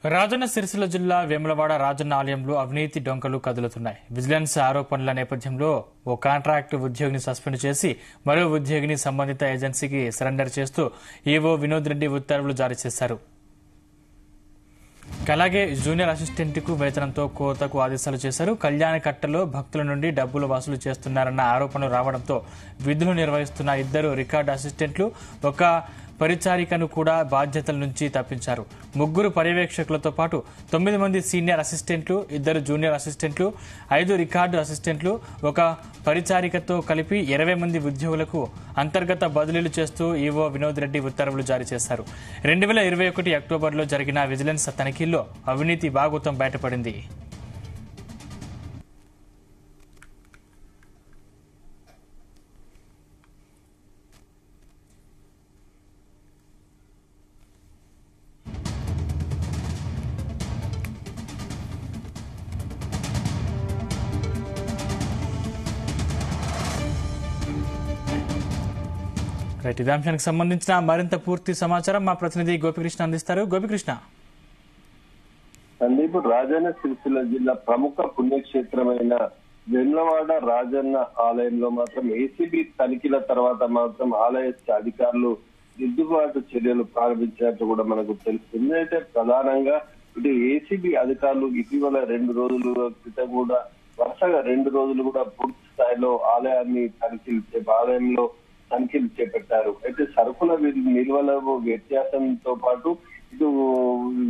రాజన్న సిరిసిల్ల జిల్లా వేములవాడ రాజన్న ఆలయంలో అవినీతి డొంకలు కదులుతున్నాయి. విజిలెన్స్ ఆరోపణల నేపథ్యంలో ఓ కాంట్రాక్ట్ ఉద్యోగిని సస్పెండ్ చేసి మరో ఉద్యోగిని సంబంధిత ఏజెన్సీకి సరెండర్ చేస్తూ ఈవో వినోద్ రెడ్డి ఉత్తర్వులు జారీ చేశారు. అలాగే జూనియర్ అసిస్టెంట్ కు వేతనంతో కోతకు ఆదేశాలు చేశారు. కళ్యాణకట్టలో భక్తుల నుండి డబ్బులు వసూలు చేస్తున్నారన్న ఆరోపణలు రావడంతో విధులు నిర్వహిస్తున్న 2 రికార్డు అసిస్టెంట్లు, ఒక పరిచారికను కూడా బాధ్యతల నుంచి తప్పించారు. 3 పర్యవేక్షకులతో పాటు 9 మంది సీనియర్ అసిస్టెంట్లు, 2 జూనియర్ అసిస్టెంట్లు, 5 రికార్డు అసిస్టెంట్లు, ఒక పరిచారికతో కలిపి 20 మంది ఉద్యోగులకు అంతర్గత బదిలీలు చేస్తూ ఈవో వినోద్ రెడ్డి ఉత్తర్వులు జారీ చేశారు. 2021 అక్టోబర్లో జరిగిన విజిలెన్స్ తనిఖీల్లో అవినీతి భాగోతం బయటపడింది. ఇదే అంశానికి సంబంధించిన మరింత పూర్తి సమాచారం మా ప్రతినిధి గోపికృష్ణ అందిస్తారు. గోపికృష్ణ. సందీప్, రాజన్న సిరిసిల్ల జిల్లా ప్రముఖ పుణ్యక్షేత్రమైన వేములవాడ రాజన్న ఆలయంలో మాత్రం ఏసీబీ తనిఖీల తర్వాత మాత్రం ఆలయ అధికారులు దిద్దుబాటు చర్యలు ప్రారంభించినట్లు కూడా మనకు తెలుస్తుంది. అయితే ప్రధానంగా ఇటు ఏసీబీ అధికారులు ఇటీవల 2 రోజుల క్రితం కూడా వరుసగా 2 రోజులు కూడా పూర్తి స్థాయిలో ఆలయంలో తనిఖీలు చేపట్టారు. అయితే సరుకుల నిల్వల వ్యత్యాసంతో పాటు ఇటు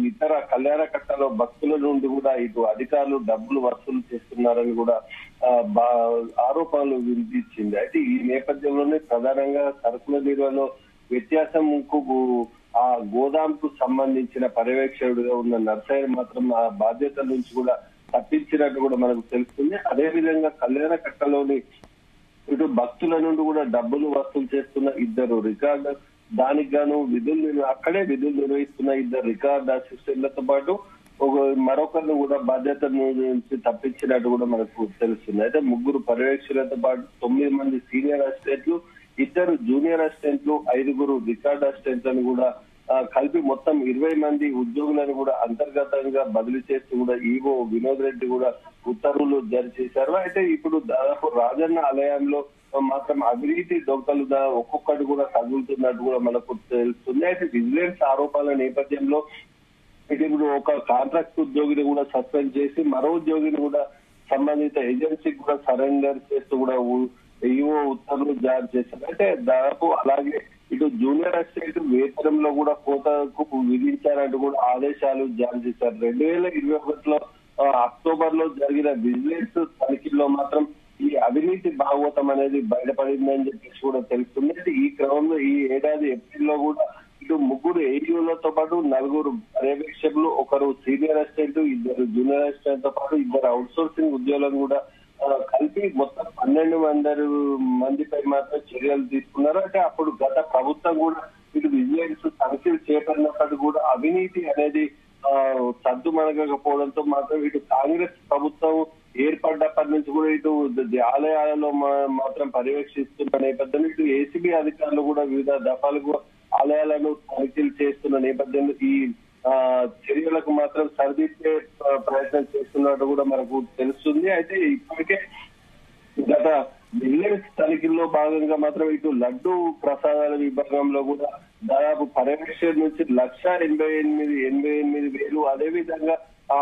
ఇతర కళ్యాణకట్టలో భక్తుల నుండి కూడా ఇటు అధికారులు డబ్బులు వసూలు చేస్తున్నారని కూడా ఆరోపణలు వినిపించింది. అయితే ఈ నేపథ్యంలోనే ప్రధానంగా సరుకుల నిల్వలో వ్యత్యాసంకు ఆ గోదాంకు సంబంధించిన పర్యవేక్షకుడిగా ఉన్న నర్సయ్య మాత్రం ఆ బాధ్యతల నుంచి కూడా తప్పించినట్టు కూడా మనకు తెలుస్తుంది. అదేవిధంగా కళ్యాణకట్టలోని ఇటు భక్తుల నుండి కూడా డబ్బులు వసూలు చేస్తున్న 2 రికార్డు, దానికి గాను అక్కడే విధులు నిర్వహిస్తున్న 2 రికార్డు అసిస్టెంట్లతో పాటు మరొకరిని కూడా బాధ్యత నుంచి తప్పించినట్టు కూడా మనకు తెలుస్తుంది. అయితే 3 పర్యవేక్షకులతో పాటు 9 మంది సీనియర్ అసిస్టెంట్లు, 2 జూనియర్ అసిస్టెంట్లు, 5 రికార్డు అసిస్టెంట్లను కూడా కలిపి మొత్తం 20 మంది ఉద్యోగులను కూడా అంతర్గతంగా బదిలీ చేస్తూ కూడా ఈవో వినోద్ రెడ్డి కూడా ఉత్తర్వులు జారీ చేశారు. అయితే ఇప్పుడు దాదాపు రాజన్న ఆలయంలో మాత్రం అవినీతి డొంకలు ఒక్కొక్కటి కూడా తగులుతున్నట్టు కూడా మనకు తెలుస్తుంది. అయితే విజిలెన్స్ ఆరోపణల నేపథ్యంలో ఇప్పుడు ఒక కాంట్రాక్ట్ ఉద్యోగిని కూడా సస్పెండ్ చేసి మరో ఉద్యోగిని కూడా సంబంధిత ఏజెన్సీకి కూడా సరెండర్ చేస్తూ కూడా ఈవో ఉత్తర్వులు జారీ చేశారు. అంటే దాదాపు అలాగే ఇటు జూనియర్ అసిస్టెంట్ వేతనంలో కూడా కోతకు విధించారంటూ కూడా ఆదేశాలు జారీ చేశారు. 2021లో అక్టోబర్ లో జరిగిన విజిలెన్స్ తనిఖీల్లో మాత్రం ఈ అవినీతి భాగవతం అనేది బయటపడిందని చెప్పేసి కూడా తెలుస్తుంది. ఈ క్రమంలో ఈ ఏడాది ఏప్రిల్లో కూడా ఇటు 3 ఏఈలతో పాటు 4 పర్యవేక్షకులు, 1 సీనియర్ అసిస్టెంట్, 2 జూనియర్ అసిస్టెంట్ తో పాటు 2 అవుట్ సోర్సింగ్ ఉద్యోగులను కూడా కలిపి మొత్తం 12 మందిపై మాత్రం చర్యలు తీసుకున్నారు. అంటే అప్పుడు గత ప్రభుత్వం కూడా ఇటు విజిలెన్స్ తనిఖీలు చేపట్టినప్పటికీ కూడా అవినీతి అనేది సద్దుమణగకపోవడంతో మాత్రం ఇటు కాంగ్రెస్ ప్రభుత్వం ఏర్పడ్డప్పటి నుంచి కూడా ఇటు ఆలయాలలో మాత్రం పర్యవేక్షిస్తున్న నేపథ్యంలో ఇటు ఏసీబీ అధికారులు కూడా వివిధ దఫాలకు ఆలయాలను తనిఖీలు చేస్తున్న నేపథ్యంలో ఈ చర్యలకు మాత్రం సరిదిద్దే ప్రయత్నం చేస్తున్నట్టు కూడా మనకు తెలుస్తుంది. అయితే ఇప్పటికే గత విజిలెన్స్ తనిఖీల్లో భాగంగా మాత్రం ఇటు లడ్డు ప్రసాదాల విభాగంలో కూడా దాదాపు పర్యవేక్షణ నుంచి 1,88,000, అదేవిధంగా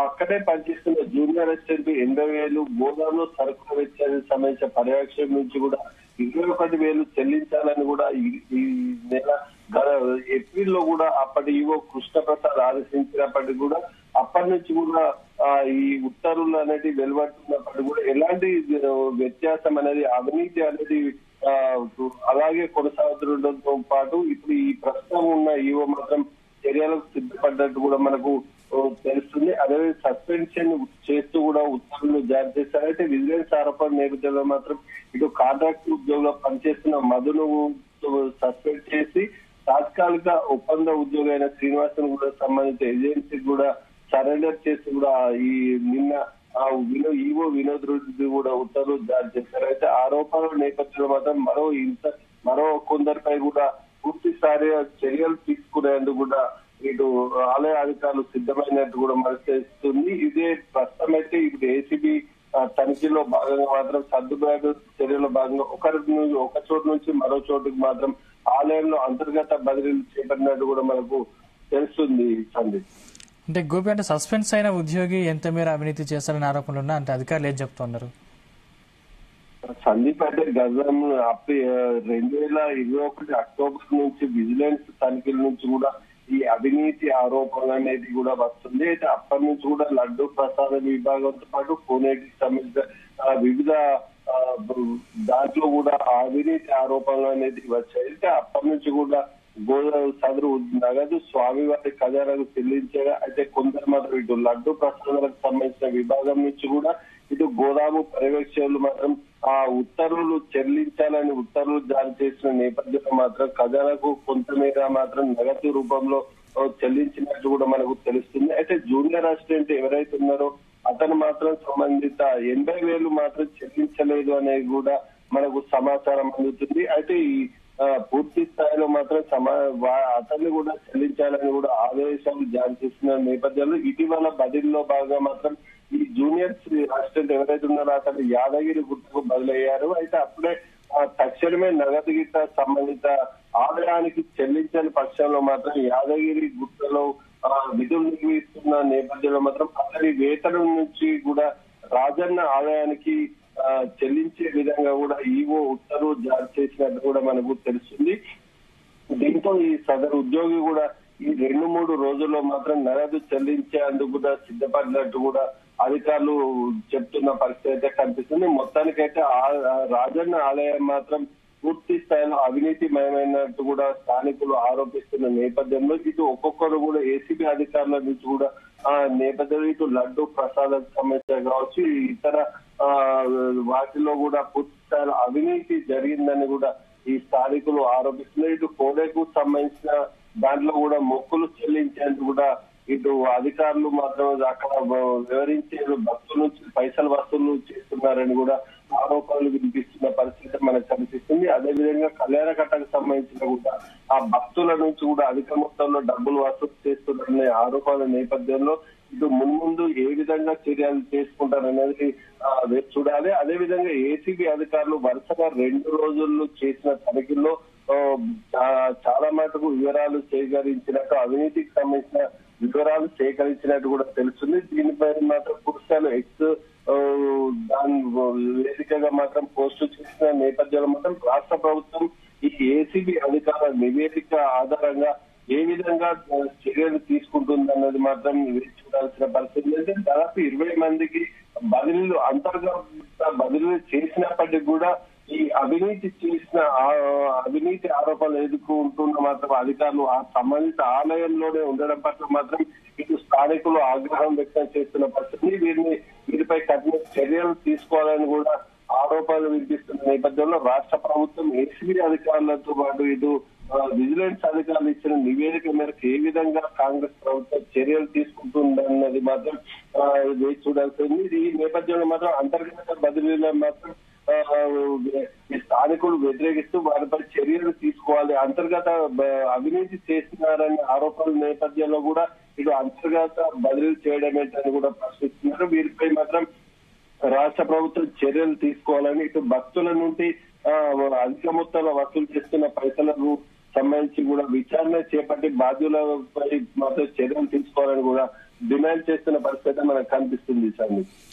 అక్కడే పనిచేస్తున్న జూనియర్ అసిస్టెంట్ 80,000, గోదాంలో సరుకుల వెచ్చానికి సంబంధించిన పర్యవేక్షణ నుంచి కూడా 21,000 చెల్లించాలని కూడా ఈ నెల ఏప్రిల్లో కూడా అప్పటి ఈవో కృష్ణప్రసాద్ ఆదేశించినప్పటికీ కూడా అప్పటి నుంచి కూడా ఈ ఉత్తర్వులు అనేది వెలువడుతున్నప్పటికీ కూడా ఎలాంటి వ్యత్యాసం అనేది అవినీతి అనేది అలాగే కొనసాగుతుండటంతో పాటు ఇప్పుడు ఈ ప్రస్తుతం ఉన్న ఈవో మాత్రం చర్యలకు సిద్ధపడ్డట్టు కూడా మనకు తెలుస్తుంది. అదే సస్పెన్షన్ చేస్తూ కూడా ఉత్తర్వులు జారీ చేశారు. అయితే విజిలెన్స్ ఆరోపణ నేపథ్యంలో మాత్రం ఇటు కాంట్రాక్ట్ ఉద్యోగులు పనిచేస్తున్న మధును సస్పెండ్ చేసి తాత్కాలిక ఒప్పంద ఉద్యోగి అయిన శ్రీనివాసన్ కూడా సంబంధిత ఏజెన్సీకి కూడా సరెండర్ చేసి కూడా ఈ నిన్న ఈవో వినోద్ రెడ్డి కూడా ఉత్తర్వులు జారీ చేశారు. అయితే ఆరోపణల నేపథ్యంలో మాత్రం మరో కొందరిపై కూడా పూర్తి స్థాయి చర్యలు తీసుకునేందుకు కూడా ఇటు ఆలయ అధికారులు సిద్ధమైనట్టు కూడా మనకు తెలుస్తుంది. ఇదే ప్రస్తుతం అయితే ఇప్పుడు ఏసీబీ తనిఖీలో భాగంగా మాత్రం సర్దుబాటు చర్యలో భాగంగా ఒక చోటు నుంచి మరో చోటుకు మాత్రం ఆలయంలో అంతర్గత బదిలీలు చేపట్టినట్టు కూడా మనకు తెలుస్తుంది. సందీప్, అంటే గోపి అంటే సస్పెన్స్ అయిన ఉద్యోగి ఎంత మేర అవినీతి చేశారని ఆరోపణలు ఉన్నా అంటే అధికారులు ఏం చెప్తున్నారు? సందీప్ అయితే గతం 2021 అక్టోబర్ నుంచి విజిలెన్స్ తనిఖీల నుంచి కూడా ఈ అవినీతి ఆరోపణలు అనేది కూడా వస్తుంది. అయితే అప్పటి నుంచి కూడా లడ్డు ప్రసాద విభాగంతో పాటు కోనేటికి సంబంధించిన వివిధ దాంట్లో కూడా అవినీతి ఆరోపణలు అనేది వచ్చాయి. అయితే అప్పటి నుంచి కూడా సదరు నగదు స్వామివారి ఖజానాకు చెల్లించగా అయితే కొందరు మాత్రం ఇటు లడ్డు ప్రసాదాలకు సంబంధించిన విభాగం నుంచి కూడా ఇటు గోదాము పర్యవేక్షకులు మాత్రం ఆ ఉత్తర్వులు చెల్లించాలని ఉత్తర్వులు జారీ చేసిన నేపథ్యంలో మాత్రం ఖజానాకు కొంతమేర మాత్రం నగదు రూపంలో చెల్లించినట్టు కూడా మనకు తెలుస్తుంది. అయితే జూనియర్ అసిస్టెంట్ ఎవరైతే ఉన్నారో అతను మాత్రం సంబంధిత 80,000 మాత్రం చెల్లించలేదు అనేది కూడా మనకు సమాచారం అందుతుంది. అయితే ఈ పూర్తి స్థాయిలో మాత్రం అతన్ని కూడా చెల్లించాలని కూడా ఆదేశాలు జారీ చేసిన నేపథ్యంలో ఇటీవల బదిలీలో భాగంగా మాత్రం ఈ జూనియర్ అసిస్టెంట్ ఎవరైతే ఉన్నారో అతను యాదగిరి గుట్టకు బదిలయ్యారు. అయితే అప్పుడే తక్షణమే నగదు గిట్ట సంబంధిత ఆదాయానికి చెల్లించని పక్షంలో మాత్రం యాదగిరి గుట్టలో విధులు నిర్వహిస్తున్న నేపథ్యంలో మాత్రం అతని వేతనం నుంచి కూడా రాజన్న ఆదాయానికి చెల్లించే విధంగా కూడా ఈవో ఉత్తర్వు జారీ చేసినట్టు కూడా మనకు తెలుస్తుంది. దీంతో ఈ సదరు ఉద్యోగి కూడా ఈ 2-3 రోజుల్లో మాత్రం నగదు చెల్లించేందుకు కూడా సిద్ధపడినట్టు కూడా అధికారులు చెప్తున్న పరిస్థితి అయితే కనిపిస్తుంది. మొత్తానికైతే రాజన్న ఆలయం మాత్రం పూర్తి స్థాయిలో అవినీతిమయమైనట్టు కూడా స్థానికులు ఆరోపిస్తున్న నేపథ్యంలో ఇటు ఒక్కొక్కరు కూడా ఏసీబీ అధికారుల నుంచి కూడా నేపథ్యంలో ఇటు లడ్డు ప్రసాదం సమస్య కావచ్చు ఇతర వాటిలో కూడా పూర్తి స్థాయిలో అవినీతి జరిగిందని కూడా ఈ స్థానికులు ఆరోపిస్తున్నారు. ఇటు కోడేకు సంబంధించిన దాంట్లో కూడా మొక్కులు చెల్లించేందుకు కూడా ఇటు అధికారులు మాత్రం అక్కడ వివరించే భక్తుల నుంచి పైసలు వసూలు చేస్తున్నారని కూడా ఆరోపణలు వినిపిస్తున్న పరిస్థితి మనకు కనిపిస్తుంది. అదేవిధంగా కళ్యాణకట్టకు సంబంధించిన కూడా ఆ భక్తుల నుంచి కూడా అధిక మొత్తంలో డబ్బులు వసూలు చేస్తున్నారనే ఆరోపణల నేపథ్యంలో ఇటు మున్ముందు ఏ విధంగా చర్యలు చేసుకుంటారనేది చూడాలి. అదేవిధంగా ఏసీబీ అధికారులు వరుసగా 2 రోజుల్లో చేసిన తనిఖీల్లో చాలా మటుకు వివరాలు సేకరించినట్టు అవినీతికి సంబంధించిన వివరాలు సేకరించినట్టు కూడా తెలుస్తుంది. దీనిపై మాత్రం పూర్తిస్థాయిలో దాని వేదికగా మాత్రం పోస్టు చేసిన నేపథ్యంలో మాత్రం రాష్ట్ర ప్రభుత్వం ఈ ఏసీబీ అధికారుల నివేదిక ఆధారంగా ఏ విధంగా చర్యలు తీసుకుంటుందన్నది మాత్రం చూడాల్సిన పరిస్థితి. అంటే దాదాపు 20 మందికి బదిలీలు అంతర్గత బదిలీలు చేసినప్పటికీ కూడా ఈ అవినీతి చేసిన అవినీతి ఆరోపణలు ఎదుర్కొంటున్న మాత్రం అధికారులు ఆ సంబంధిత ఆలయంలోనే ఉండడం పట్ల మాత్రం ఇటు స్థానికులు ఆగ్రహం వ్యక్తం చేస్తున్న పరిస్థితి. వీరిపై కఠిన చర్యలు తీసుకోవాలని కూడా ఆరోపణలు వినిపిస్తున్న నేపథ్యంలో రాష్ట్ర ప్రభుత్వం ఏసీబీ అధికారులతో పాటు ఇటు విజిలెన్స్ అధికారులు ఇచ్చిన నివేదిక మేరకు ఏ విధంగా కాంగ్రెస్ ప్రభుత్వం చర్యలు తీసుకుంటుందన్నది మాత్రం వేచి చూడాల్సి ఉంది. ఈ నేపథ్యంలో మాత్రం అంతర్గత బదిలీలో మాత్రం స్థానికులు వ్యతిరేకిస్తూ వారిపై చర్యలు తీసుకోవాలి. అంతర్గత అవినీతి చేస్తున్నారనే ఆరోపణల నేపథ్యంలో కూడా ఇటు అంతర్గత బదిలీలు చేయడం ఏంటని కూడా ప్రశ్నిస్తున్నారు. వీరిపై మాత్రం రాష్ట్ర ప్రభుత్వం చర్యలు తీసుకోవాలని ఇటు భక్తుల నుండి అధిక మొత్తంలో వసూలు చేస్తున్న పైసలకు సంబంధించి కూడా విచారణ చేపట్టి బాధ్యులపై మాత్రం చర్యలు తీసుకోవాలని కూడా డిమాండ్ చేస్తున్న పరిస్థితి మనకు కనిపిస్తుంది.